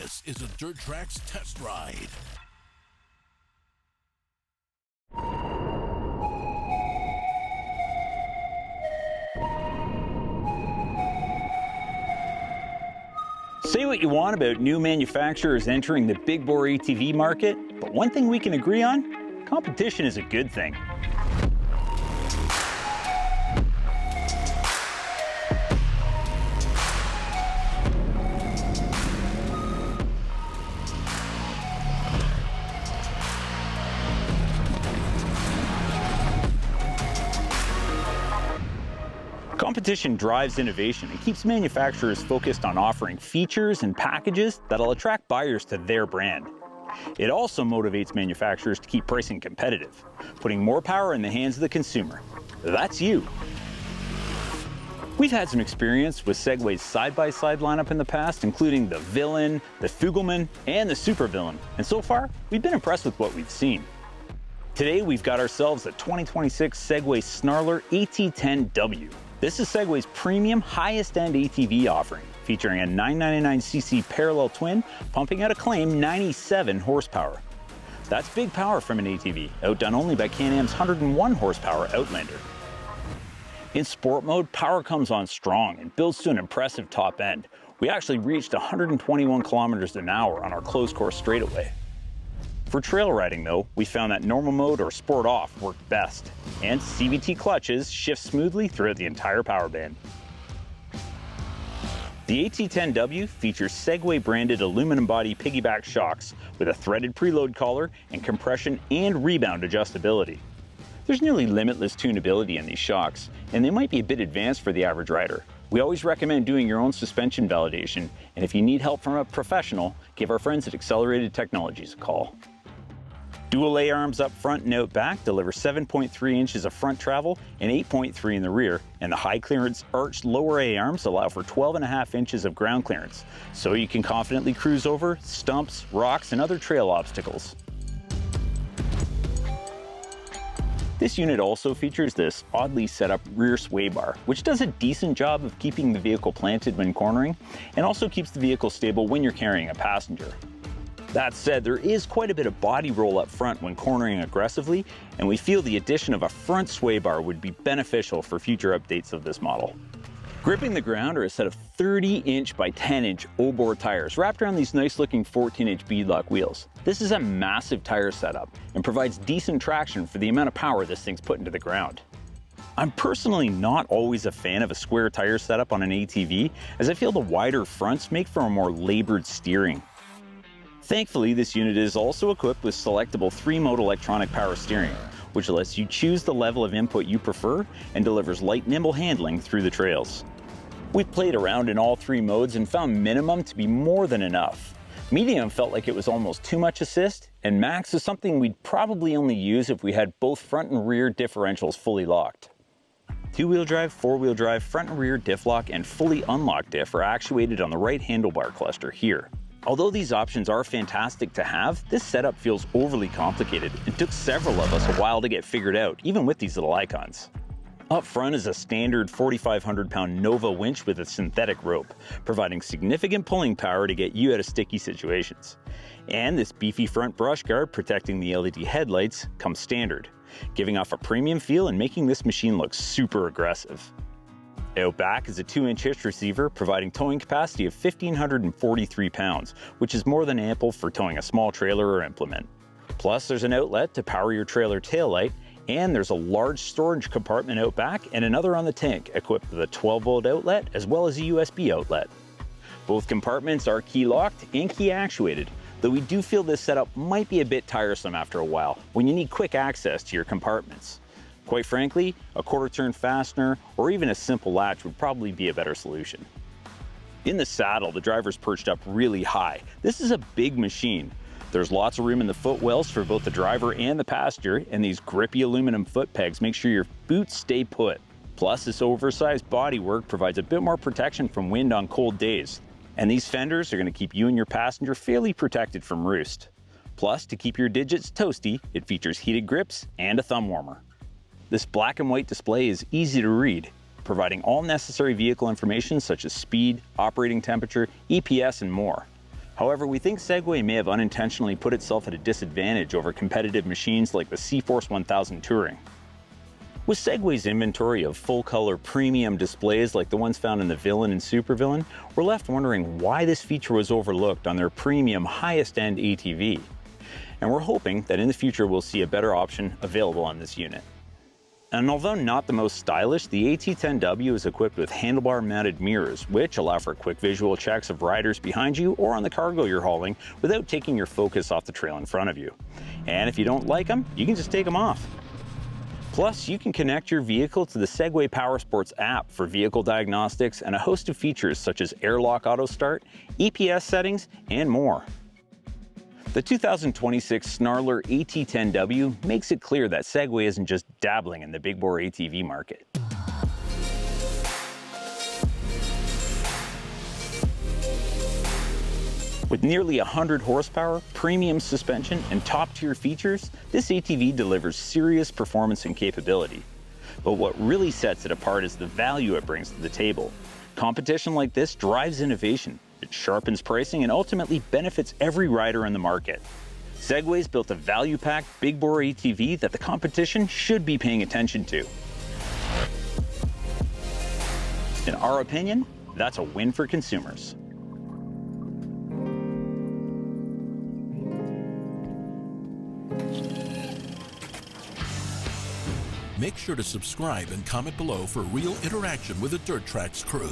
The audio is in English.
This is a Dirt Trax test ride. Say what you want about new manufacturers entering the big bore ATV market, but one thing we can agree on, competition is a good thing. Competition drives innovation and keeps manufacturers focused on offering features and packages that'll attract buyers to their brand. It also motivates manufacturers to keep pricing competitive, putting more power in the hands of the consumer. That's you. We've had some experience with Segway's side-by-side lineup in the past, including the Villain, the Fugleman, and the Super Villain, and so far, we've been impressed with what we've seen. Today, we've got ourselves a 2026 Segway Snarler AT10W. This is Segway's premium highest-end ATV offering, featuring a 999cc parallel twin, pumping out a claimed 97 horsepower. That's big power from an ATV, outdone only by Can-Am's 101 horsepower Outlander. In sport mode, power comes on strong and builds to an impressive top end. We actually reached 121 kilometers an hour on our closed course straightaway. For trail riding though, we found that normal mode or sport off worked best, and CVT clutches shift smoothly throughout the entire power band. The AT10W features Segway branded aluminum body piggyback shocks with a threaded preload collar and compression and rebound adjustability. There's nearly limitless tunability in these shocks, and they might be a bit advanced for the average rider. We always recommend doing your own suspension validation, and if you need help from a professional, give our friends at Accelerated Technologies a call. Dual A-arms up front and out back deliver 7.3 inches of front travel and 8.3 in the rear, and the high clearance arched lower A-arms allow for 12.5 inches of ground clearance, so you can confidently cruise over stumps, rocks, and other trail obstacles. This unit also features this oddly set up rear sway bar, which does a decent job of keeping the vehicle planted when cornering, and also keeps the vehicle stable when you're carrying a passenger. That said, there is quite a bit of body roll up front when cornering aggressively, and we feel the addition of a front sway bar would be beneficial for future updates of this model. Gripping the ground are a set of 30-inch by 10-inch O-bore tires wrapped around these nice-looking 14-inch beadlock wheels. This is a massive tire setup and provides decent traction for the amount of power this thing's put into the ground. I'm personally not always a fan of a square tire setup on an ATV, as I feel the wider fronts make for a more labored steering. Thankfully, this unit is also equipped with selectable 3-mode electronic power steering, which lets you choose the level of input you prefer and delivers light, nimble handling through the trails. We've played around in all 3 modes and found minimum to be more than enough. Medium felt like it was almost too much assist, and max is something we'd probably only use if we had both front and rear differentials fully locked. 2-wheel drive, 4-wheel drive, front and rear diff lock, and fully unlocked diff are actuated on the right handlebar cluster here. Although these options are fantastic to have, this setup feels overly complicated and took several of us a while to get figured out, even with these little icons. Up front is a standard 4,500-pound Nova winch with a synthetic rope, providing significant pulling power to get you out of sticky situations. And this beefy front brush guard protecting the LED headlights comes standard, giving off a premium feel and making this machine look super aggressive. Out back is a 2-inch hitch receiver providing towing capacity of 1,543 pounds, which is more than ample for towing a small trailer or implement. Plus, there's an outlet to power your trailer taillight, and there's a large storage compartment out back and another on the tank equipped with a 12-volt outlet as well as a USB outlet. Both compartments are key locked and key actuated, though we do feel this setup might be a bit tiresome after a while when you need quick access to your compartments. Quite frankly, a quarter-turn fastener or even a simple latch would probably be a better solution. In the saddle, the driver's perched up really high. This is a big machine. There's lots of room in the footwells for both the driver and the passenger, and these grippy aluminum foot pegs make sure your boots stay put. Plus, this oversized bodywork provides a bit more protection from wind on cold days. And these fenders are going to keep you and your passenger fairly protected from roost. Plus, to keep your digits toasty, it features heated grips and a thumb warmer. This black and white display is easy to read, providing all necessary vehicle information such as speed, operating temperature, EPS, and more. However, we think Segway may have unintentionally put itself at a disadvantage over competitive machines like the C-Force 1000 Touring. With Segway's inventory of full-color premium displays like the ones found in the Villain and Supervillain, we're left wondering why this feature was overlooked on their premium highest-end ATV. And we're hoping that in the future we'll see a better option available on this unit. And although not the most stylish, the AT10W is equipped with handlebar-mounted mirrors, which allow for quick visual checks of riders behind you or on the cargo you're hauling without taking your focus off the trail in front of you. And if you don't like them, you can just take them off. Plus, you can connect your vehicle to the Segway Powersports app for vehicle diagnostics and a host of features such as airlock auto start, EPS settings, and more. The 2026 Snarler AT10W makes it clear that Segway isn't just dabbling in the big bore ATV market. With nearly 100 horsepower, premium suspension, and top-tier features, this ATV delivers serious performance and capability. But what really sets it apart is the value it brings to the table. Competition like this drives innovation, it sharpens pricing, and ultimately benefits every rider in the market. Segway's built a value-packed, big-bore ATV that the competition should be paying attention to. In our opinion, that's a win for consumers. Make sure to subscribe and comment below for real interaction with the Dirt Trax crew.